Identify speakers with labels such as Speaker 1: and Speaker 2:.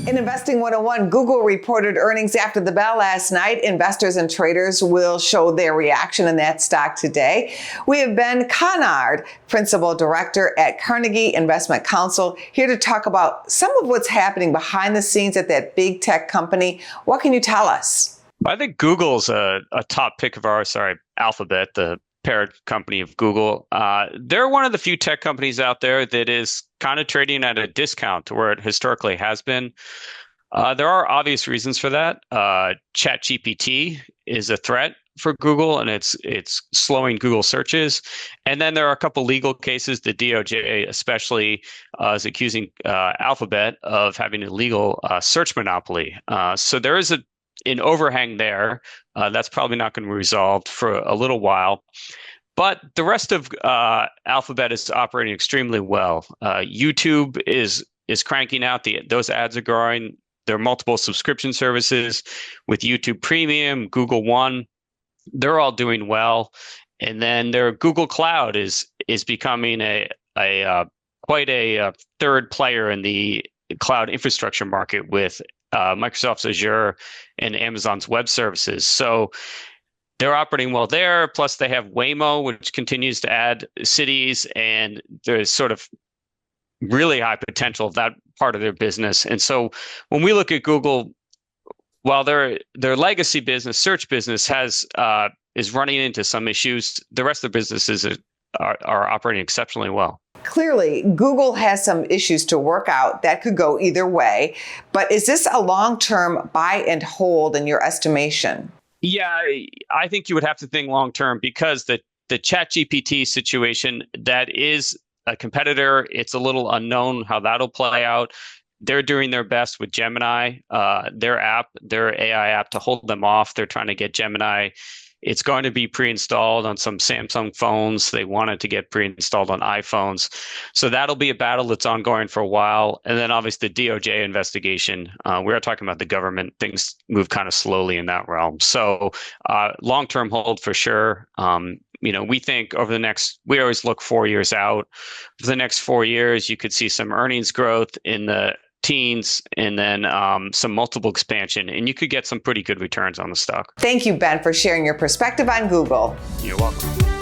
Speaker 1: In Investing 101, Google reported earnings after the bell last night. Investors and traders will show their reaction in that stock today. We have Ben Connard, Principal Director at Carnegie Investment Counsel, here to talk about some of what's happening behind the scenes at that big tech company. What can you tell us?
Speaker 2: I think Google's a top pick of ours. Alphabet, the parent company of Google. They're one of the few tech companies out there that is kind of trading at a discount to where it historically has been. There are obvious reasons for that. ChatGPT is a threat for Google, and it's slowing Google searches. And then there are a couple legal cases. The DOJ especially is accusing Alphabet of having a legal search monopoly. So there is an overhang there. That's probably not going to be resolved for a little while. But the rest of Alphabet is operating extremely well. YouTube is cranking out. Those ads are growing. There are multiple subscription services with YouTube Premium, Google One. They're all doing well. And then their Google Cloud is becoming quite a third player in the cloud infrastructure market with Microsoft's Azure and Amazon's web services. So they're operating well there. Plus, they have Waymo, which continues to add cities, and there's sort of really high potential of that part of their business. And so when we look at Google, while their legacy business, search business, is running into some issues, the rest of the businesses are operating exceptionally well.
Speaker 1: Clearly, Google has some issues to work out that could go either way. But is this a long-term buy and hold in your estimation?
Speaker 2: Yeah, I think you would have to think long-term because the ChatGPT situation, that is a competitor. It's a little unknown how that'll play out. They're doing their best with Gemini, their AI app, to hold them off. They're trying to get Gemini. It's going to be pre-installed on some Samsung phones. They want it to get pre-installed on iPhones. So that'll be a battle that's ongoing for a while. And then obviously the DOJ investigation. We are talking about the government. Things move kind of slowly in that realm. So long-term hold for sure. We think we always look 4 years out. For the next 4 years, you could see some earnings growth in the teens and then some multiple expansion, and you could get some pretty good returns on the stock.
Speaker 1: Thank you, Ben, for sharing your perspective on Google.
Speaker 2: You're welcome.